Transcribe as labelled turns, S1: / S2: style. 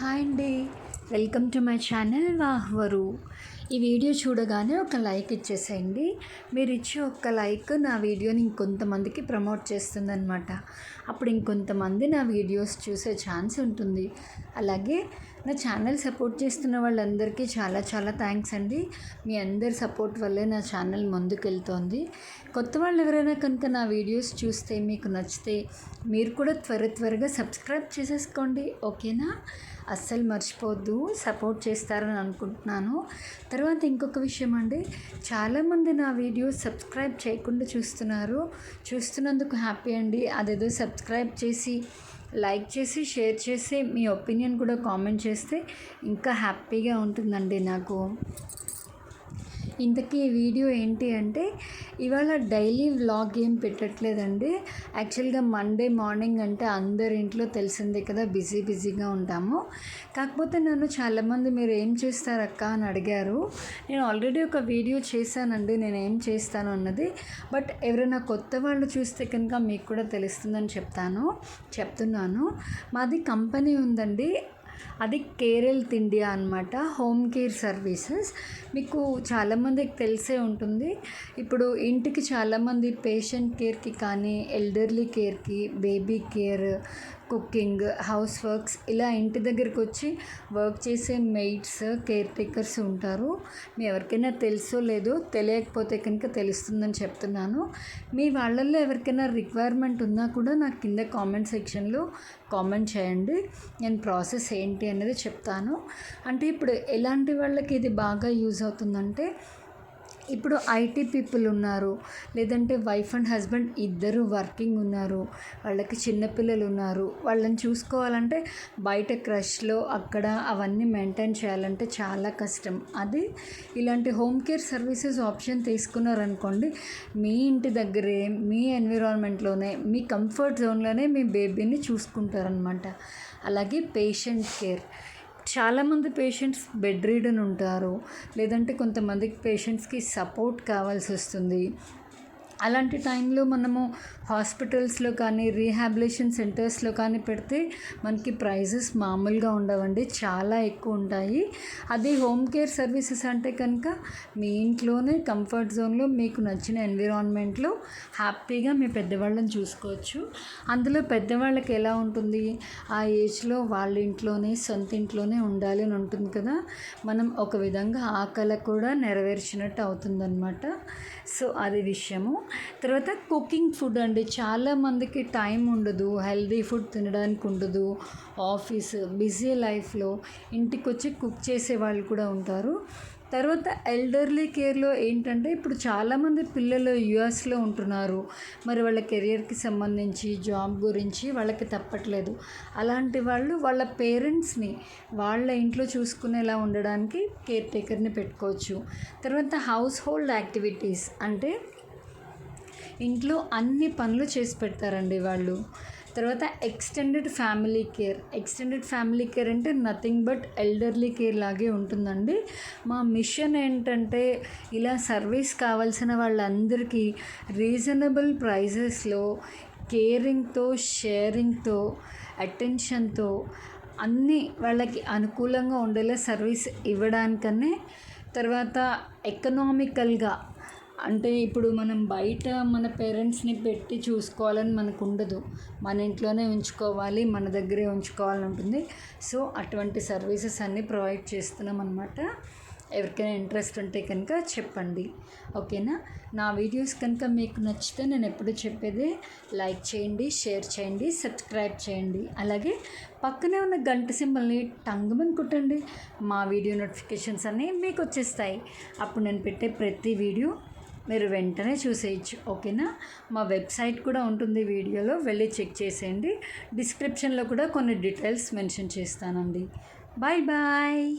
S1: Hi అండి, welcome to my channel వాహ్వరు. ఈ video చూడగానే ఒక లైక్ ఇచ్చేసేయండి. మీరు ఇచ్చే ఒక్క లైక్ నా వీడియోని ఇంకొంతమందికి ప్రమోట్ చేస్తుందన్నమాట. అప్పుడు ఇంకొంతమంది నా వీడియోస్ చూసే ఛాన్స్ ఉంటుంది. అలాగే నా ఛానల్ సపోర్ట్ చేస్తున్న వాళ్ళందరికీ చాలా చాలా థ్యాంక్స్ అండి. మీ అందరి సపోర్ట్ వల్లే నా ఛానల్ ముందుకు వెళ్తోంది. కొత్త వాళ్ళు ఎవరైనా కనుక నా వీడియోస్ చూస్తే మీకు నచ్చితే మీరు కూడా త్వరగా సబ్స్క్రైబ్ చేసేసుకోండి, ఓకేనా? అస్సలు మర్చిపోవద్దు, సపోర్ట్ చేస్తారని అనుకుంటున్నాను. తర్వాత ఇంకొక విషయం అండి, చాలామంది నా వీడియోస్ సబ్స్క్రైబ్ చేయకుండా చూస్తున్నందుకు హ్యాపీ అండి. అదేదో సబ్స్క్రైబ్ చేసి లైక్ చేసి షేర్ చేసి మీ ఒపీనియన్ కూడా కామెంట్ చేస్తే ఇంకా హ్యాపీగా ఉంటుందండి నాకు. ఇంతకీ ఈ వీడియో ఏంటి అంటే, ఇవాళ డైలీ వ్లాగ్ ఏం పెట్టట్లేదండి. యాక్చువల్గా మండే మార్నింగ్ అంటే అందరి ఇంట్లో తెలిసిందే కదా, బిజీగా ఉంటాము. కాకపోతే నన్ను చాలామంది మీరు ఏం చేస్తారు అక్క అని అడిగారు. నేను ఆల్రెడీ ఒక వీడియో చేశానండి, నేను ఏం చేస్తాను అన్నది. బట్ ఎవరైనా కొత్త వాళ్ళు చూస్తే కనుక మీకు కూడా తెలుస్తుందని చెప్తున్నాను. మాది కంపెనీ ఉందండి, అది కేరళ ఇండియా అనమాట, హోమ్ కేర్ సర్వీసెస్. మీకు చాలామందికి తెలిసే ఉంటుంది. ఇప్పుడు ఇంటికి చాలామంది పేషెంట్ కేర్కి కానీ, ఎల్డర్లీ కేర్కి, baby care, cooking, house works ఇలా ఇంటి దగ్గరికి వచ్చి వర్క్ చేసే మెయిడ్స్, కేర్ టేకర్స్ ఉంటారు. మీ ఎవరికైనా తెలుసో లేదో, తెలియకపోతే కనుక తెలుస్తుందని చెప్తున్నాను. మీ వాళ్ళల్లో ఎవరికైనా రిక్వైర్మెంట్ ఉన్నా కూడా నాకు కింద కామెంట్ సెక్షన్లో కామెంట్ చేయండి. నేను ప్రాసెస్ ఏంటి అనేది చెప్తాను. అంటే ఇప్పుడు ఎలాంటి వాళ్ళకి ఇది బాగా యూజ్ అవుతుందంటే, ఇప్పుడు ఐటీ పీపుల్ ఉన్నారు, లేదంటే వైఫ్ అండ్ హస్బెండ్ ఇద్దరు వర్కింగ్ ఉన్నారు, వాళ్ళకి చిన్నపిల్లలు ఉన్నారు, వాళ్ళని చూసుకోవాలంటే బయట క్రష్లో అక్కడ అవన్నీ మెయింటైన్ చేయాలంటే చాలా కష్టం. అది ఇలాంటి హోమ్ కేర్ సర్వీసెస్ ఆప్షన్ తీసుకున్నారనుకోండి, మీ ఇంటి దగ్గరే, మీ ఎన్విరాన్మెంట్లోనే, మీ కంఫర్ట్ జోన్లోనే మీ బేబీని చూసుకుంటారనమాట. అలాగే పేషెంట్ కేర్, చాలామంది పేషెంట్స్ బెడ్ రీడన్ ఉంటారు, లేదంటే కొంతమందికి పేషెంట్స్కి సపోర్ట్ కావాల్సి వస్తుంది. అలాంటి టైంలో మనము హాస్పిటల్స్లో కానీ, రీహాబిలేషన్ సెంటర్స్లో కానీ పెడితే మనకి ప్రైజెస్ మామూలుగా ఉండవండి, చాలా ఎక్కువ ఉంటాయి. అది హోమ్ కేర్ సర్వీసెస్ అంటే కనుక మీ ఇంట్లోనే కంఫర్ట్ జోన్లో మీకు నచ్చిన ఎన్విరాన్మెంట్లో హ్యాపీగా మీ పెద్దవాళ్ళని చూసుకోవచ్చు. అందులో పెద్దవాళ్ళకి ఎలా ఉంటుంది, ఆ ఏజ్లో వాళ్ళ ఇంట్లోనే, సొంత ఇంట్లోనే ఉండాలి అని ఉంటుంది కదా. మనం ఒక విధంగా ఆ కళ కూడా నెరవేర్చినట్టు అవుతుందన్నమాట. సో అది విషయము. తర్వాత కుకింగ్ ఫుడ్ అండి, చాలామందికి టైం ఉండదు, హెల్దీ ఫుడ్ తినడానికి ఉండదు. ఆఫీస్ బిజీ లైఫ్లో ఇంటికి వచ్చి కుక్ చేసే వాళ్ళు కూడా ఉంటారు. తర్వాత ఎల్డర్లీ కేర్లో ఏంటంటే, ఇప్పుడు చాలామంది పిల్లలు యూఎస్లో ఉంటున్నారు, మరి వాళ్ళ కెరియర్కి సంబంధించి, జాబ్ గురించి వాళ్ళకి తప్పట్లేదు. అలాంటి వాళ్ళు వాళ్ళ పేరెంట్స్ని వాళ్ళ ఇంట్లో చూసుకునేలా ఉండడానికి కేర్ టేకర్ని పెట్టుకోవచ్చు. తర్వాత హౌస్ హోల్డ్ యాక్టివిటీస్ అంటే ఇంట్లో అన్ని పనులు చేసి పెడతారండి వాళ్ళు. తర్వాత ఎక్స్టెండెడ్ ఫ్యామిలీ కేర్ అంటే నథింగ్ బట్ ఎల్డర్లీ కేర్ లాగే ఉంటుందండి. మా మిషన్ ఏంటంటే, ఇలా సర్వీస్ కావాల్సిన వాళ్ళందరికీ రీజనబుల్ ప్రైజెస్లో కేరింగ్తో, షేరింగ్తో, అటెన్షన్తో అన్నీ వాళ్ళకి అనుకూలంగా ఉండేలా సర్వీస్ ఇవ్వడానికనే. తర్వాత ఎకనామికల్గా, అంటే ఇప్పుడు మనం బయట మన పేరెంట్స్ని పెట్టి చూసుకోవాలని మనకు ఉండదు, మన ఇంట్లోనే ఉంచుకోవాలి, మన దగ్గరే ఉంచుకోవాలని ఉంటుంది. సో అటువంటి సర్వీసెస్ అన్నీ ప్రొవైడ్ చేస్తున్నాం అన్నమాట. ఎవరికైనా ఇంట్రెస్ట్ ఉంటే కనుక చెప్పండి, ఓకేనా? నా వీడియోస్ కనుక మీకు నచ్చితే నేను ఎప్పుడు చెప్పేదే లైక్ చేయండి, షేర్ చేయండి, సబ్స్క్రైబ్ చేయండి. అలాగే పక్కనే ఉన్న గంట సింబల్ని టంగుమని కొట్టండి. మా వీడియో నోటిఫికేషన్స్ అన్నీ మీకు వచ్చేస్తాయి. అప్పుడు నేను పెట్టే ప్రతి వీడియో మీరు వెంటనే చూసేయచ్చు, ఓకేనా? మా వెబ్సైట్ కూడా ఉంటుంది, వీడియోలో వెళ్ళి చెక్ చేసేయండి. డిస్క్రిప్షన్లో కూడా కొన్ని డీటెయిల్స్ మెన్షన్ చేస్తానండి. బాయ్.